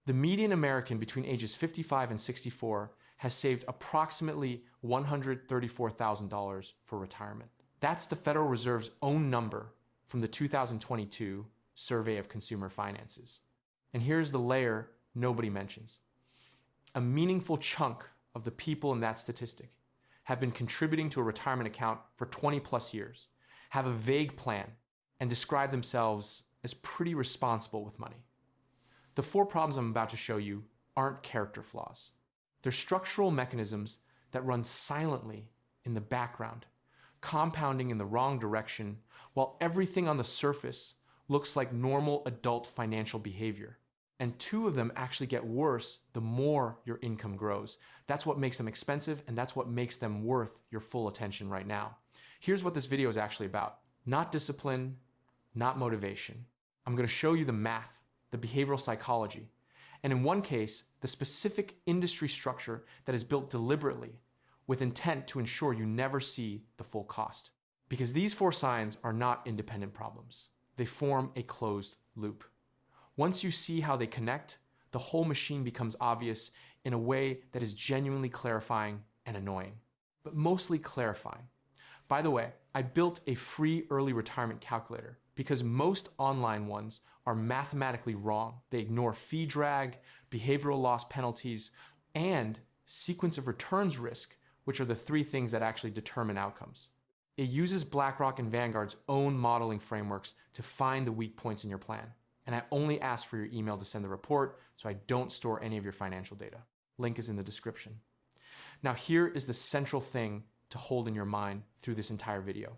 The median American between ages 55 and 64 has saved approximately $134,000 for retirement. That's the Federal Reserve's own number from the 2022 Survey of Consumer Finances. And here's the layer nobody mentions. A meaningful chunk of the people in that statistic have been contributing to a retirement account for 20 plus years, have a vague plan, and describe themselves as pretty responsible with money. The 4 problems I'm about to show you aren't character flaws. They're structural mechanisms that run silently in the background, compounding in the wrong direction while everything on the surface looks like normal adult financial behavior. And 2 of them actually get worse the more your income grows. That's what makes them expensive, and that's what makes them worth your full attention right now. Here's what this video is actually about. Not discipline, not motivation. I'm going to show you the math, the behavioral psychology, and in one case, the specific industry structure that is built deliberately with intent to ensure you never see the full cost. Because these 4 signs are not independent problems. They form a closed loop. Once you see how they connect, the whole machine becomes obvious in a way that is genuinely clarifying and annoying, but mostly clarifying. By the way, I built a free early retirement calculator because most online ones are mathematically wrong. They ignore fee drag, behavioral loss penalties, and sequence of returns risk, which are the 3 things that actually determine outcomes. It uses BlackRock and Vanguard's own modeling frameworks to find the weak points in your plan. And I only ask for your email to send the report, so I don't store any of your financial data. Link is in the description. Now here is the central thing to hold in your mind through this entire video.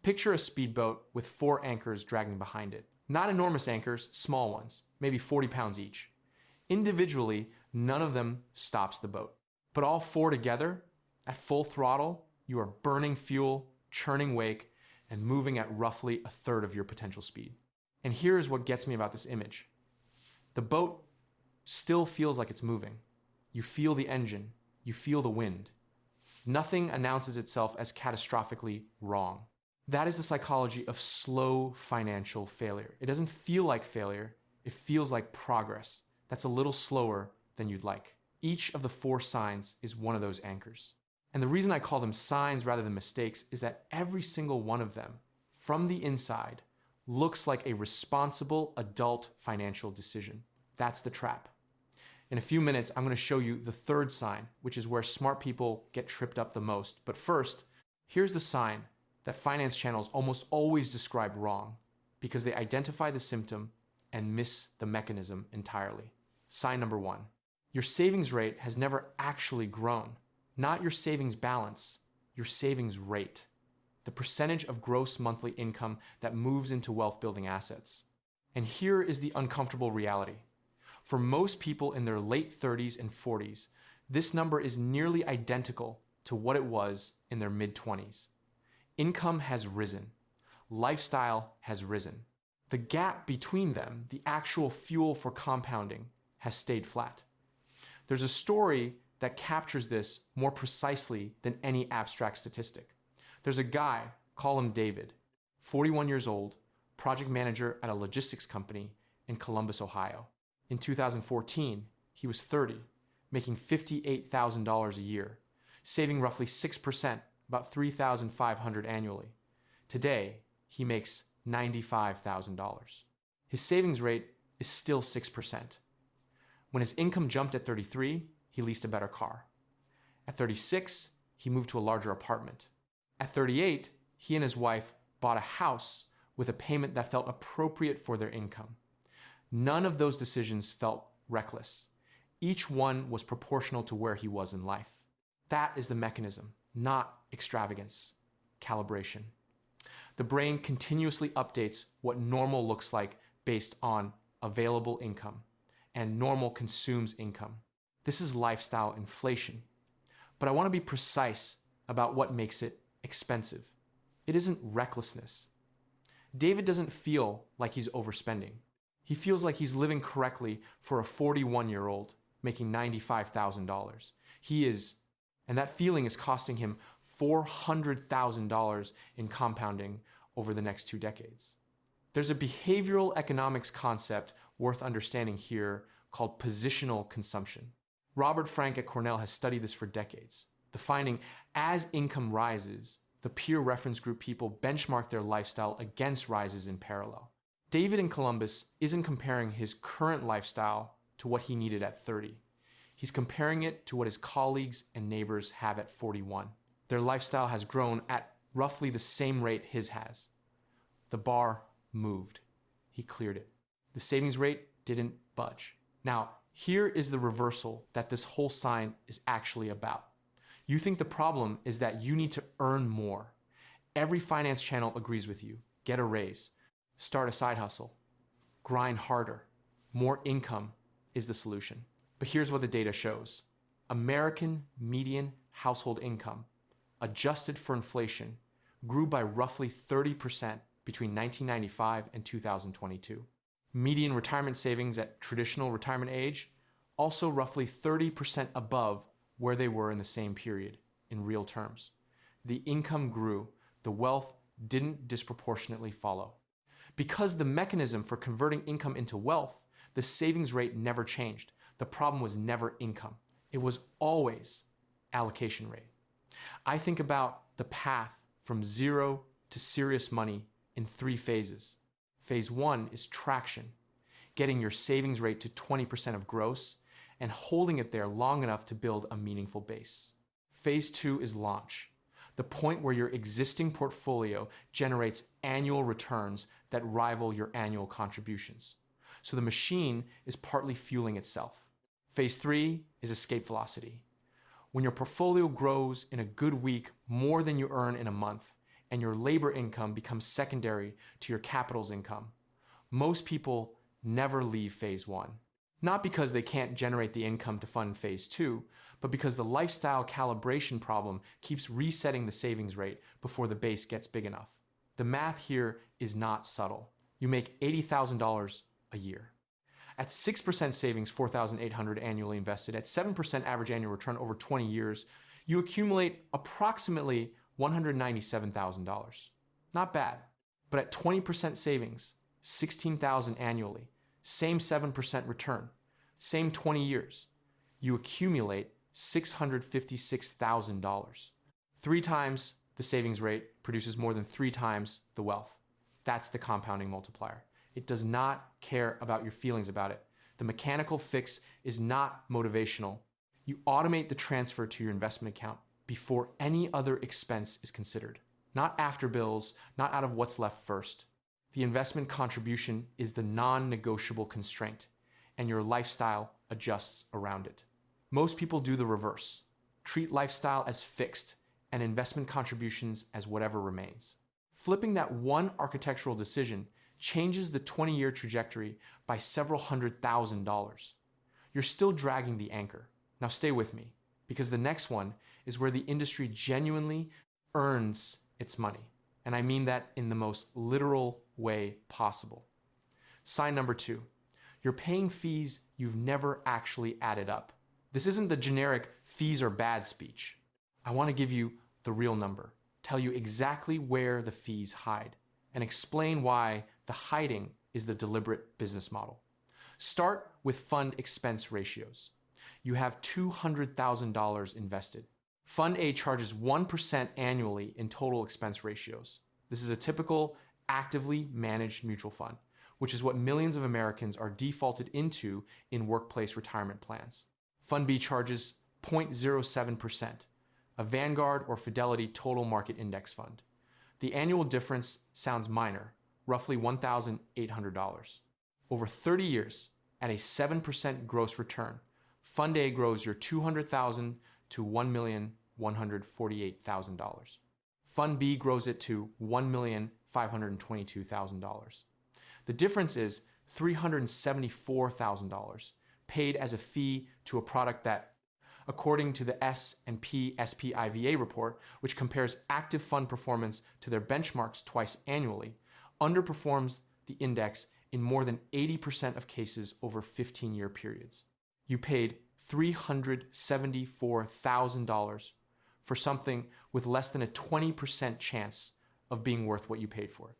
Picture a speedboat with 4 anchors dragging behind it. Not enormous anchors, small ones, maybe 40 pounds each. Individually, none of them stops the boat. But all 4 together, at full throttle, you are burning fuel, churning wake, and moving at roughly 1/3 of your potential speed. And here's what gets me about this image. The boat still feels like it's moving. You feel the engine, you feel the wind. Nothing announces itself as catastrophically wrong. That is the psychology of slow financial failure. It doesn't feel like failure, it feels like progress. That's a little slower than you'd like. Each of the 4 signs is one of those anchors. And the reason I call them signs rather than mistakes is that every single one of them, from the inside, looks like a responsible adult financial decision. That's the trap. In a few minutes, I'm going to show you the 3rd sign, which is where smart people get tripped up the most. But first, here's the sign that finance channels almost always describe wrong because they identify the symptom and miss the mechanism entirely. Sign number 1. Your savings rate has never actually grown. Not your savings balance, your savings rate. The percentage of gross monthly income that moves into wealth-building assets. And here is the uncomfortable reality. For most people in their late 30s and 40s, this number is nearly identical to what it was in their mid-20s. Income has risen. Lifestyle has risen. The gap between them, the actual fuel for compounding, has stayed flat. There's a story that captures this more precisely than any abstract statistic. There's a guy, call him David, 41 years old, project manager at a logistics company in Columbus, Ohio. In 2014, he was 30, making $58,000 a year, saving roughly 6%, about $3,500 annually. Today, he makes $95,000. His savings rate is still 6%. When his income jumped at 33, he leased a better car. At 36, he moved to a larger apartment. At 38, he and his wife bought a house with a payment that felt appropriate for their income. None of those decisions felt reckless. Each one was proportional to where he was in life. That is the mechanism, not extravagance, calibration. The brain continuously updates what normal looks like based on available income, and normal consumes income. This is lifestyle inflation. But I want to be precise about what makes it expensive. It isn't recklessness. David doesn't feel like he's overspending. He feels like he's living correctly for a 41-year-old making $95,000. He is, and that feeling is costing him $400,000 in compounding over the next 2 decades. There's a behavioral economics concept worth understanding here, called positional consumption. Robert Frank at Cornell has studied this for decades. The finding, as income rises, the peer reference group people benchmark their lifestyle against rises in parallel. David in Columbus isn't comparing his current lifestyle to what he needed at 30. He's comparing it to what his colleagues and neighbors have at 41. Their lifestyle has grown at roughly the same rate his has. The bar moved. He cleared it. The savings rate didn't budge. Now, here is the reversal that this whole sign is actually about. You think the problem is that you need to earn more. Every finance channel agrees with you. Get a raise. Start a side hustle. Grind harder. More income is the solution. But here's what the data shows. American median household income, adjusted for inflation, grew by roughly 30% between 1995 and 2022. Median retirement savings at traditional retirement age, also roughly 30% above where they were in the same period in real terms. The income grew, the wealth didn't disproportionately follow. Because the mechanism for converting income into wealth, the savings rate never changed. The problem was never income. It was always allocation rate. I think about the path from zero to serious money in 3 phases. Phase 1 is traction, getting your savings rate to 20% of gross and holding it there long enough to build a meaningful base. Phase 2 is launch, the point where your existing portfolio generates annual returns that rival your annual contributions. So the machine is partly fueling itself. Phase 3 is escape velocity. When your portfolio grows in a good week more than you earn in a month, and your labor income becomes secondary to your capital's income, most people never leave phase 1. Not because they can't generate the income to fund phase 2, but because the lifestyle calibration problem keeps resetting the savings rate before the base gets big enough. The math here is not subtle. You make $80,000 a year. At 6% savings, $4,800 annually invested, at 7% average annual return over 20 years, you accumulate approximately $197,000. Not bad. But at 20% savings, $16,000 annually, same 7% return, same 20 years, you accumulate $656,000. 3 times the savings rate produces more than 3 times the wealth. That's the compounding multiplier. It does not care about your feelings about it. The mechanical fix is not motivational. You automate the transfer to your investment account before any other expense is considered. Not after bills, not out of what's left first. The investment contribution is the non-negotiable constraint, and your lifestyle adjusts around it. Most people do the reverse. Treat lifestyle as fixed and investment contributions as whatever remains. Flipping that one architectural decision changes the 20-year trajectory by several $100,000. You're still dragging the anchor. Now stay with me, because the next one is where the industry genuinely earns its money. And I mean that in the most literal way possible. Sign number 2. You're paying fees you've never actually added up. This isn't the generic fees are bad speech. I want to give you the real number, tell you exactly where the fees hide, and explain why the hiding is the deliberate business model. Start with fund expense ratios. You have $200,000 invested. Fund A charges 1% annually in total expense ratios. This is a typical actively managed mutual fund, which is what millions of Americans are defaulted into in workplace retirement plans. Fund B charges 0.07%, a Vanguard or Fidelity total market index fund. The annual difference sounds minor, roughly $1,800. Over 30 years, at a 7% gross return, Fund A grows your $200,000 to $1,148,000. Fund B grows it to $1,522,000. The difference is $374,000 paid as a fee to a product that, according to the S&P SPIVA report, which compares active fund performance to their benchmarks twice annually, underperforms the index in more than 80% of cases over 15-year periods. You paid $374,000 for something with less than a 20% chance of being worth what you paid for it.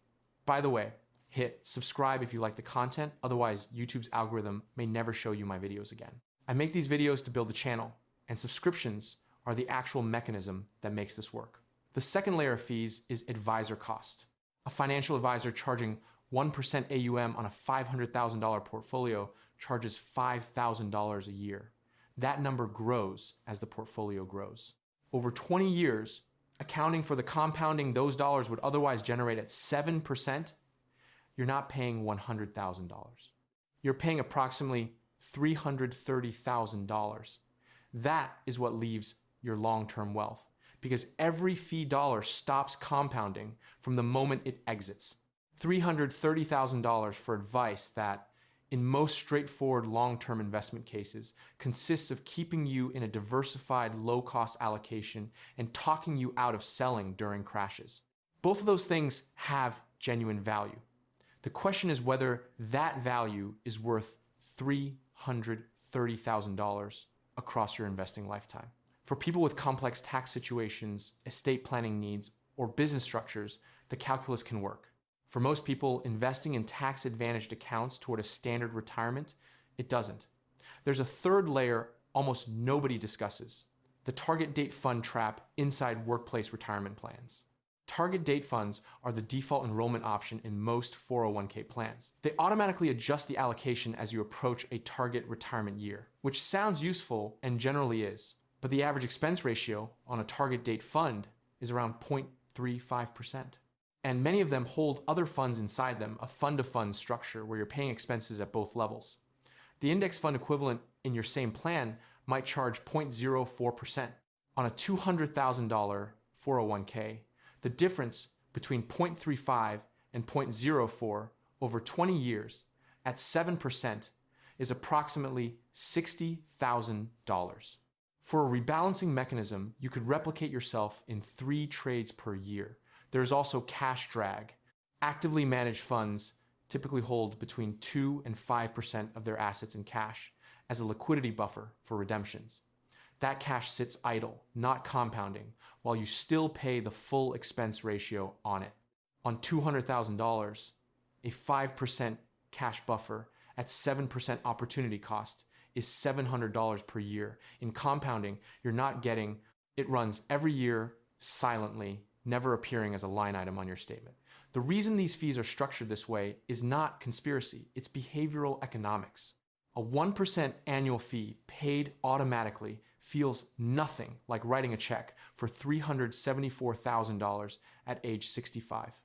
By the way, hit subscribe if you like the content, otherwise YouTube's algorithm may never show you my videos again. I make these videos to build the channel, and subscriptions are the actual mechanism that makes this work. The second layer of fees is advisor cost. A financial advisor charging 1% AUM on a $500,000 portfolio charges $5,000 a year. That number grows as the portfolio grows. Over 20 years, accounting for the compounding those dollars would otherwise generate at 7%, you're not paying $100,000. You're paying approximately $330,000. That is what leaves your long-term wealth, because every fee dollar stops compounding from the moment it exits. $330,000 for advice that, in most straightforward long-term investment cases, consists of keeping you in a diversified low-cost allocation and talking you out of selling during crashes. Both of those things have genuine value. The question is whether that value is worth $330,000 across your investing lifetime. For people with complex tax situations, estate planning needs, or business structures, the calculus can work. For most people, investing in tax-advantaged accounts toward a standard retirement, it doesn't. There's a third layer almost nobody discusses: the target date fund trap inside workplace retirement plans. Target date funds are the default enrollment option in most 401k plans. They automatically adjust the allocation as you approach a target retirement year, which sounds useful and generally is, but the average expense ratio on a target date fund is around 0.35%. And many of them hold other funds inside them, a fund-to-fund structure where you're paying expenses at both levels. The index fund equivalent in your same plan might charge 0.04%. On a $200,000 401k, the difference between 0.35 and 0.04 over 20 years at 7% is approximately $60,000. For a rebalancing mechanism, you could replicate yourself in 3 trades per year. There's also cash drag. Actively managed funds typically hold between 2 and 5% of their assets in cash as a liquidity buffer for redemptions. That cash sits idle, not compounding, while you still pay the full expense ratio on it. On $200,000, a 5% cash buffer at 7% opportunity cost is $700 per year. In compounding, you're not getting, it runs every year silently, never appearing as a line item on your statement. The reason these fees are structured this way is not conspiracy, it's behavioral economics. A 1% annual fee paid automatically feels nothing like writing a check for $374,000 at age 65.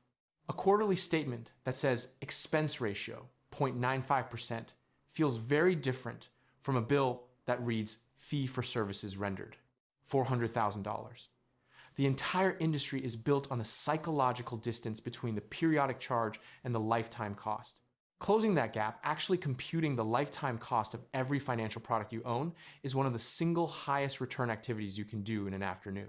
A quarterly statement that says expense ratio 0.95% feels very different from a bill that reads fee for services rendered, $400,000. The entire industry is built on the psychological distance between the periodic charge and the lifetime cost. Closing that gap, actually computing the lifetime cost of every financial product you own, is one of the single highest return activities you can do in an afternoon.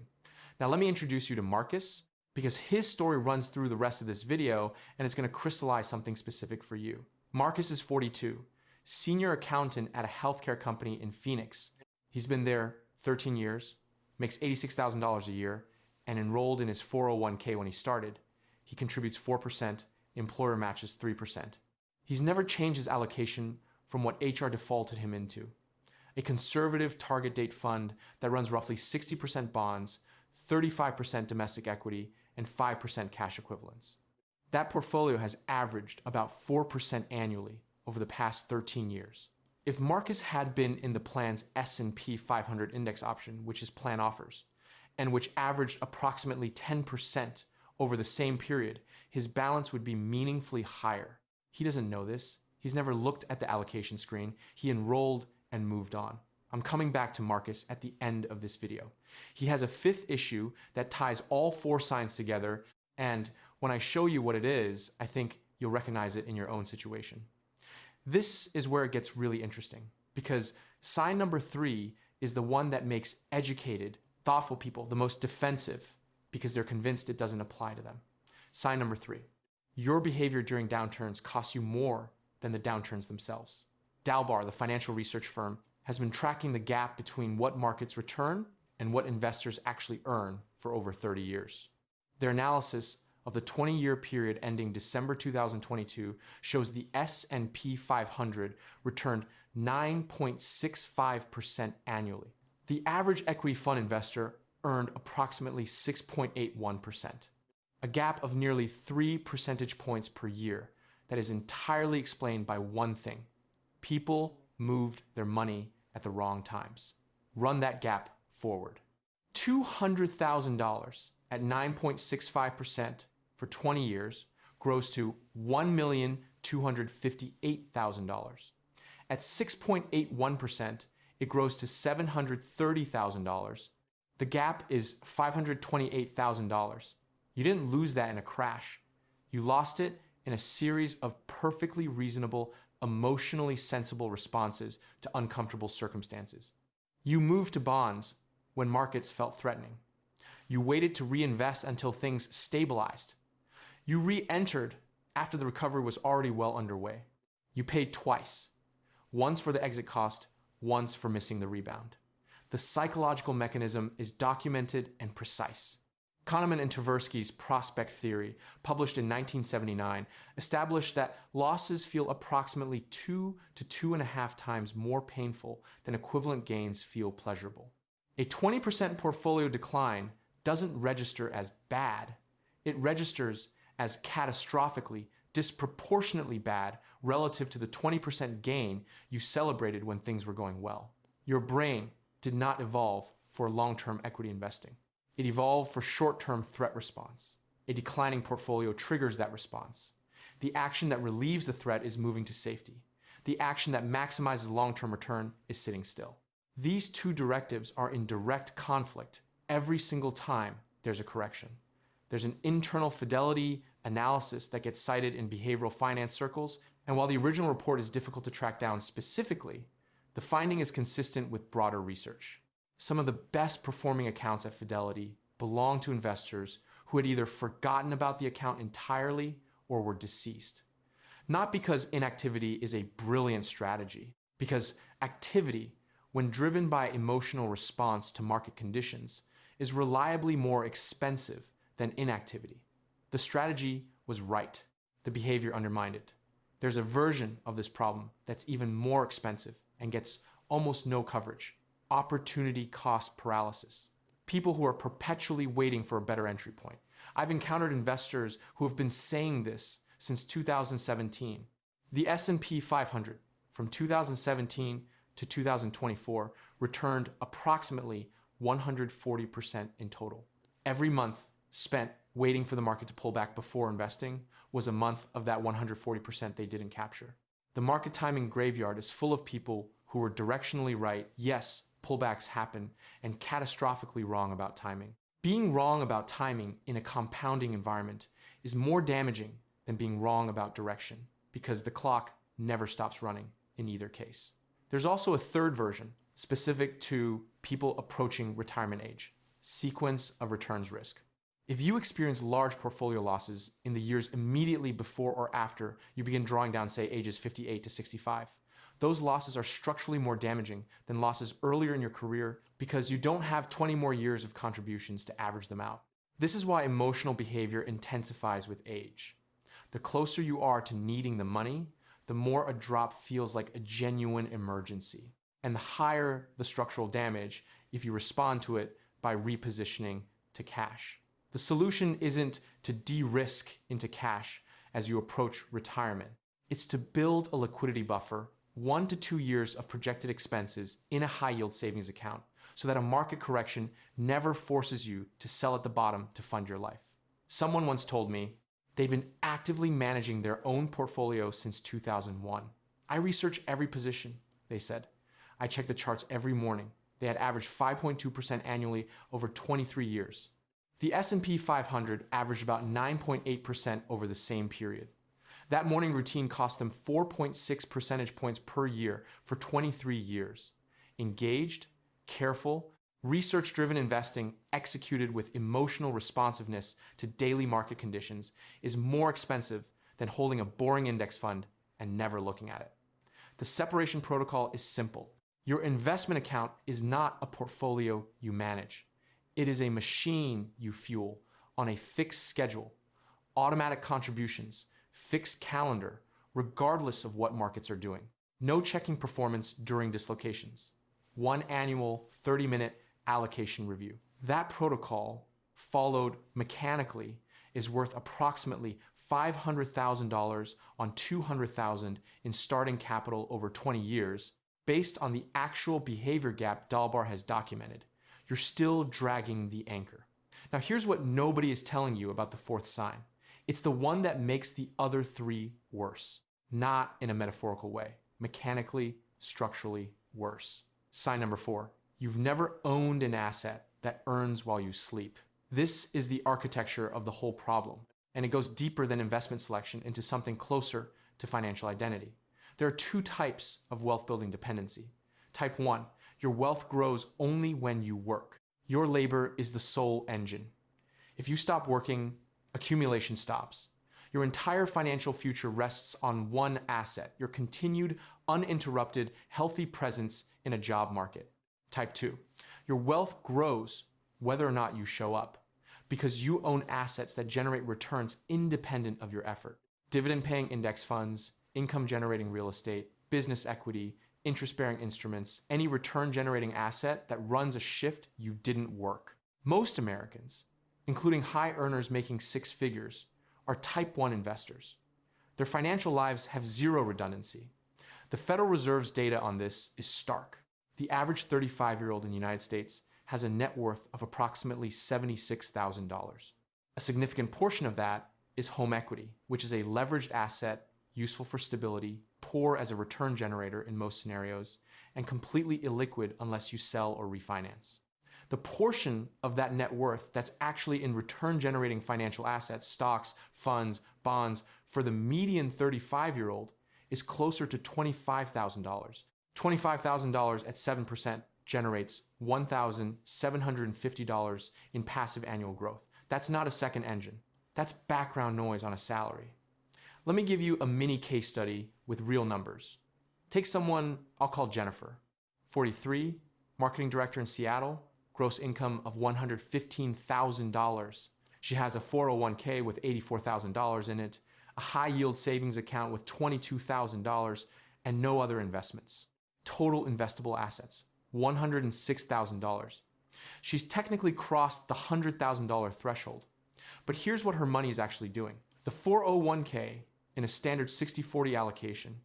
Now let me introduce you to Marcus, because his story runs through the rest of this video and it's going to crystallize something specific for you. Marcus is 42, senior accountant at a healthcare company in Phoenix. He's been there 13 years, makes $86,000 a year, and enrolled in his 401k when he started. He contributes 4%, employer matches 3%. He's never changed his allocation from what HR defaulted him into: a conservative target date fund that runs roughly 60% bonds, 35% domestic equity, and 5% cash equivalents. That portfolio has averaged about 4% annually over the past 13 years. If Marcus had been in the plan's S&P 500 index option, which his plan offers, and which averaged approximately 10% over the same period, his balance would be meaningfully higher. He doesn't know this. He's never looked at the allocation screen. He enrolled and moved on. I'm coming back to Marcus at the end of this video. He has a 5th issue that ties all 4 signs together, and when I show you what it is, I think you'll recognize it in your own situation. This is where it gets really interesting, because sign number 3 is the one that makes educated, thoughtful people the most defensive because they're convinced it doesn't apply to them. Sign number 3. Your behavior during downturns costs you more than the downturns themselves. Dalbar, the financial research firm, has been tracking the gap between what markets return and what investors actually earn for over 30 years. Their analysis of the 20-year period ending December 2022 shows the S&P 500 returned 9.65% annually. The average equity fund investor earned approximately 6.81%, a gap of nearly 3 percentage points per year that is entirely explained by one thing: people moved their money at the wrong times. Run that gap forward. $200,000 at 9.65% for 20 years grows to $1,258,000. At 6.81%, it grows to $730,000. The gap is $528,000. You didn't lose that in a crash. You lost it in a series of perfectly reasonable, emotionally sensible responses to uncomfortable circumstances. You moved to bonds when markets felt threatening. You waited to reinvest until things stabilized. You re-entered after the recovery was already well underway. You paid twice, once for the exit cost, once for missing the rebound. The psychological mechanism is documented and precise. Kahneman and Tversky's prospect theory, published in 1979, established that losses feel approximately 2 to 2.5 times more painful than equivalent gains feel pleasurable. A 20% portfolio decline doesn't register as bad. It registers as catastrophically, disproportionately bad relative to the 20% gain you celebrated when things were going well. Your brain did not evolve for long-term equity investing. It evolved for short-term threat response. A declining portfolio triggers that response. The action that relieves the threat is moving to safety. The action that maximizes long-term return is sitting still. These two directives are in direct conflict every single time there's a correction. There's an internal fidelity analysis that gets cited in behavioral finance circles, and while the original report is difficult to track down specifically, the finding is consistent with broader research. Some of the best performing accounts at Fidelity belong to investors who had either forgotten about the account entirely or were deceased. Not because inactivity is a brilliant strategy, because activity, when driven by emotional response to market conditions, is reliably more expensive than inactivity. The strategy was right. The behavior undermined it. There's a version of this problem that's even more expensive and gets almost no coverage: opportunity cost paralysis. People who are perpetually waiting for a better entry point. I've encountered investors who have been saying this since 2017. The S&P 500 from 2017 to 2024 returned approximately 140% in total. Every month spent waiting for the market to pull back before investing was a month of that 140% they didn't capture. The market timing graveyard is full of people who were directionally right, yes, pullbacks happen, and catastrophically wrong about timing. Being wrong about timing in a compounding environment is more damaging than being wrong about direction, because the clock never stops running in either case. There's also a third version, specific to people approaching retirement age: sequence of returns risk. If you experience large portfolio losses in the years immediately before or after you begin drawing down, say, ages 58 to 65, those losses are structurally more damaging than losses earlier in your career because you don't have 20 more years of contributions to average them out. This is why emotional behavior intensifies with age. The closer you are to needing the money, the more a drop feels like a genuine emergency, and the higher the structural damage if you respond to it by repositioning to cash. The solution isn't to de-risk into cash as you approach retirement. It's to build a liquidity buffer, 1 to 2 years of projected expenses in a high-yield savings account, so that a market correction never forces you to sell at the bottom to fund your life. Someone once told me they've been actively managing their own portfolio since 2001. I research every position, they said. I check the charts every morning. They had averaged 5.2% annually over 23 years. The S&P 500 averaged about 9.8% over the same period. That morning routine cost them 4.6 percentage points per year for 23 years. Engaged, careful, research-driven investing executed with emotional responsiveness to daily market conditions is more expensive than holding a boring index fund and never looking at it. The separation protocol is simple. Your investment account is not a portfolio you manage. It is a machine you fuel on a fixed schedule, automatic contributions, fixed calendar, regardless of what markets are doing. No checking performance during dislocations. One annual 30-minute allocation review. That protocol, followed mechanically, is worth approximately $500,000 on $200,000 in starting capital over 20 years, based on the actual behavior gap Dalbar has documented. You're still dragging the anchor. Now here's what nobody is telling you about the fourth sign. It's the one that makes the other three worse. Not in a metaphorical way. Mechanically, structurally worse. Sign number 4. You've never owned an asset that earns while you sleep. This is the architecture of the whole problem, and it goes deeper than investment selection into something closer to financial identity. There are 2 types of wealth building dependency. Type 1, your wealth grows only when you work. Your labor is the sole engine. If you stop working, accumulation stops. Your entire financial future rests on one asset, your continued, uninterrupted, healthy presence in a job market. Type 2, your wealth grows whether or not you show up, because you own assets that generate returns independent of your effort. Dividend-paying index funds, income-generating real estate, business equity, interest-bearing instruments, any return-generating asset that runs a shift you didn't work. Most Americans, including high earners making 6 figures, are type 1 investors. Their financial lives have zero redundancy. The Federal Reserve's data on this is stark. The average 35-year-old in the United States has a net worth of approximately $76,000. A significant portion of that is home equity, which is a leveraged asset useful for stability, poor as a return generator in most scenarios, and completely illiquid unless you sell or refinance. The portion of that net worth that's actually in return-generating financial assets, stocks, funds, bonds, for the median 35-year-old is closer to $25,000. $25,000 at 7% generates $1,750 in passive annual growth. That's not a second engine. That's background noise on a salary. Let me give you a mini case study with real numbers. Take someone I'll call Jennifer, 43, marketing director in Seattle, gross income of $115,000. She has a 401k with $84,000 in it, a high yield savings account with $22,000, and no other investments. Total investable assets, $106,000. She's technically crossed the $100,000 threshold. But here's what her money is actually doing. The 401k in a standard 60-40 allocation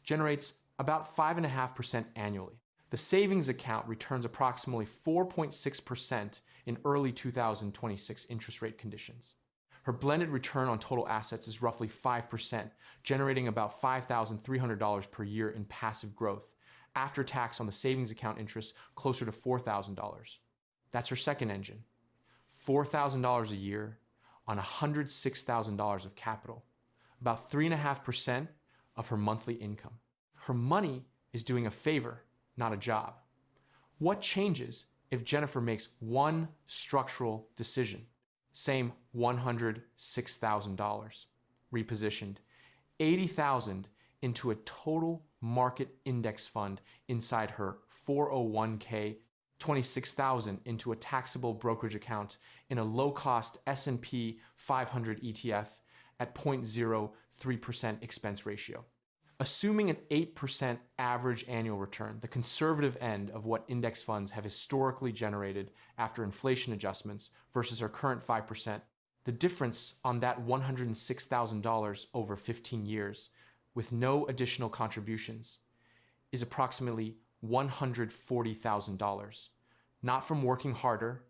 generates about 5.5% annually. The savings account returns approximately 4.6% in early 2026 interest rate conditions. Her blended return on total assets is roughly 5%, generating about $5,300 per year in passive growth, after tax on the savings account interest closer to $4,000. That's her second engine. $4,000 a year on $106,000 of capital, about 3.5% of her monthly income. Her money is doing a favor, not a job. What changes if Jennifer makes one structural decision? Same $106,000, repositioned, $80,000 into a total market index fund inside her 401k, $26,000 into a taxable brokerage account in a low-cost S&P 500 ETF at 0.03% expense ratio. Assuming an 8% average annual return, the conservative end of what index funds have historically generated after inflation adjustments versus her current 5%, the difference on that $106,000 over 15 years with no additional contributions is approximately $140,000. Not from working harder,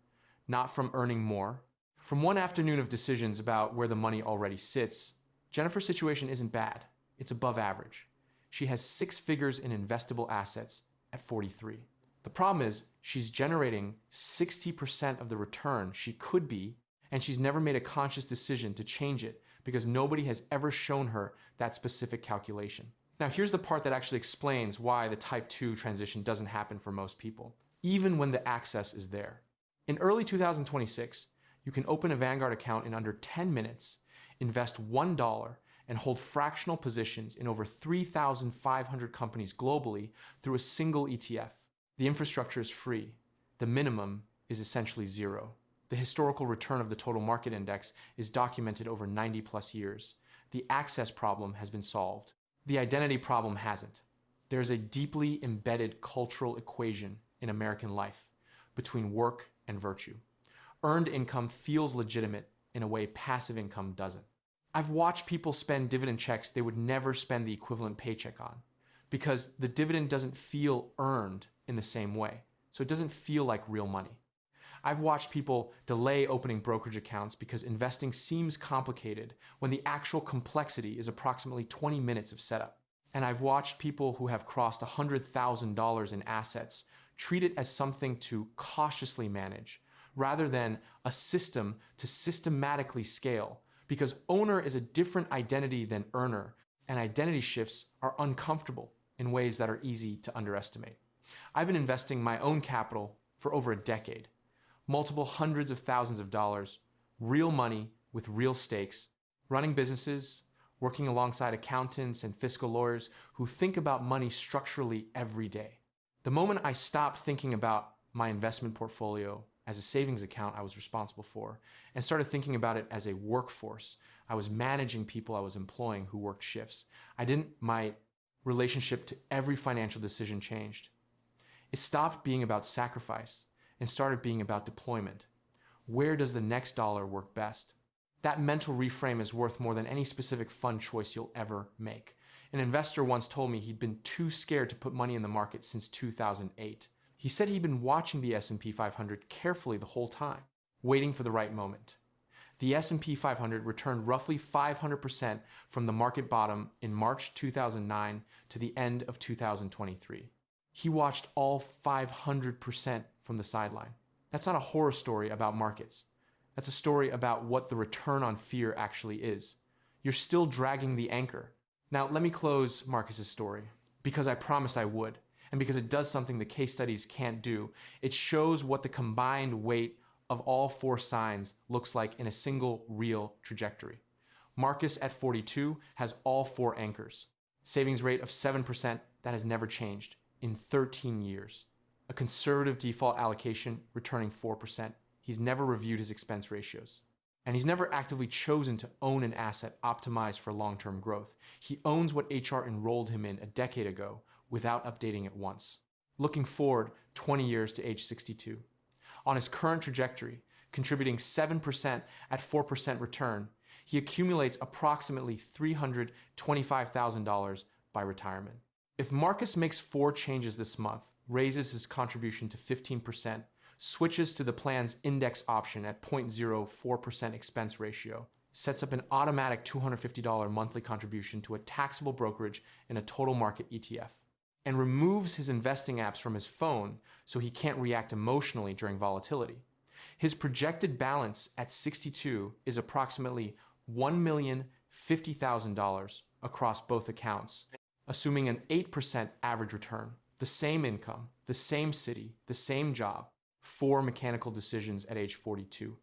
not from earning more. From one afternoon of decisions about where the money already sits, Jennifer's situation isn't bad. It's above average. She has 6 figures in investable assets at 43. The problem is she's generating 60% of the return she could be, and she's never made a conscious decision to change it because nobody has ever shown her that specific calculation. Now here's the part that actually explains why the type 2 transition doesn't happen for most people, even when the access is there. In early 2026, you can open a Vanguard account in under 10 minutes, invest $1, and hold fractional positions in over 3,500 companies globally through a single ETF. The infrastructure is free. The minimum is essentially zero. The historical return of the total market index is documented over 90 plus years. The access problem has been solved. The identity problem hasn't. There is a deeply embedded cultural equation in American life between work and virtue. Earned income feels legitimate in a way passive income doesn't. I've watched people spend dividend checks they would never spend the equivalent paycheck on because the dividend doesn't feel earned in the same way, so it doesn't feel like real money. I've watched people delay opening brokerage accounts because investing seems complicated when the actual complexity is approximately 20 minutes of setup. And I've watched people who have crossed $100,000 in assets treat it as something to cautiously manage rather than a system to systematically scale, because owner is a different identity than earner, and identity shifts are uncomfortable in ways that are easy to underestimate. I've been investing my own capital for over a decade, multiple hundreds of thousands of dollars, real money with real stakes, running businesses, working alongside accountants and fiscal lawyers who think about money structurally every day. The moment I stopped thinking about my investment portfolio as a savings account I was responsible for and started thinking about it as a workforce, I was managing people I was employing who worked shifts. My relationship to every financial decision changed. It stopped being about sacrifice and started being about deployment. Where does the next dollar work best? That mental reframe is worth more than any specific fund choice you'll ever make. An investor once told me he'd been too scared to put money in the market since 2008. He said he'd been watching the S&P 500 carefully the whole time, waiting for the right moment. The S&P 500 returned roughly 500% from the market bottom in March 2009 to the end of 2023. He watched all 500% from the sideline. That's not a horror story about markets. That's a story about what the return on fear actually is. You're still dragging the anchor. Now, let me close Marcus's story because I promised I would, and because it does something the case studies can't do. It shows what the combined weight of all four signs looks like in a single real trajectory. Marcus at 42 has all four anchors. Savings rate of 7%, that has never changed in 13 years. A conservative default allocation returning 4%. He's never reviewed his expense ratios. And he's never actively chosen to own an asset optimized for long-term growth. He owns what HR enrolled him in a decade ago without updating it once. Looking forward 20 years to age 62. On his current trajectory, contributing 7% at 4% return, he accumulates approximately $325,000 by retirement. If Marcus makes 4 changes this month, raises his contribution to 15%, switches to the plan's index option at 0.04% expense ratio, sets up an automatic $250 monthly contribution to a taxable brokerage in a total market ETF, and removes his investing apps from his phone so he can't react emotionally during volatility, his projected balance at 62 is approximately $1,050,000 across both accounts, assuming an 8% average return, the same income, the same city, the same job, 4 mechanical decisions at age 42.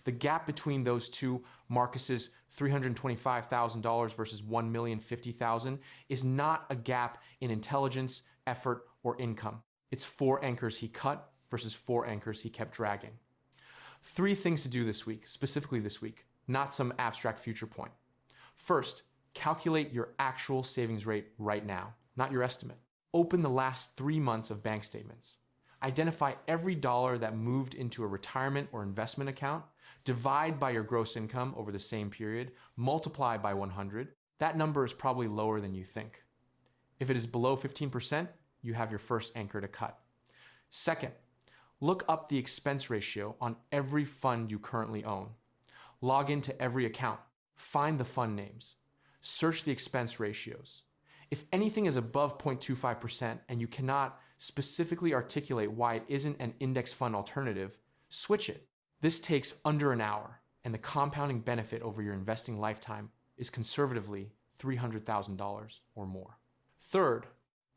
The gap between those two, Marcus's $325,000 versus $1,050,000, is not a gap in intelligence, effort, or income. It's 4 anchors he cut versus 4 anchors he kept dragging. 3 things to do this week, specifically this week, not some abstract future point. First, calculate your actual savings rate right now, not your estimate. Open the last 3 months of bank statements. Identify every dollar that moved into a retirement or investment account, divide by your gross income over the same period, multiply by 100. That number is probably lower than you think. If it is below 15%, you have your first anchor to cut. Second, look up the expense ratio on every fund you currently own. Log into every account, find the fund names, search the expense ratios. If anything is above 0.25% and you cannot specifically articulate why it isn't an index fund alternative, switch it. This takes under an hour, and the compounding benefit over your investing lifetime is conservatively $300,000 or more. Third,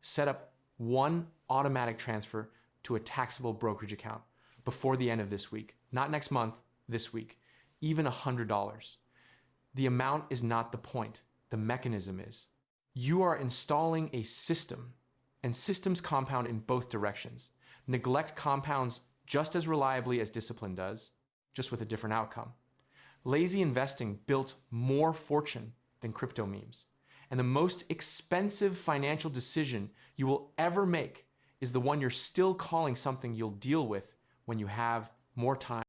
set up 1 automatic transfer to a taxable brokerage account before the end of this week, not next month, this week, even $100. The amount is not the point, the mechanism is. You are installing a system, and systems compound in both directions. Neglect compounds just as reliably as discipline does. just with a different outcome. Lazy investing built more fortune than crypto memes. And the most expensive financial decision you will ever make is the one you're still calling something you'll deal with when you have more time.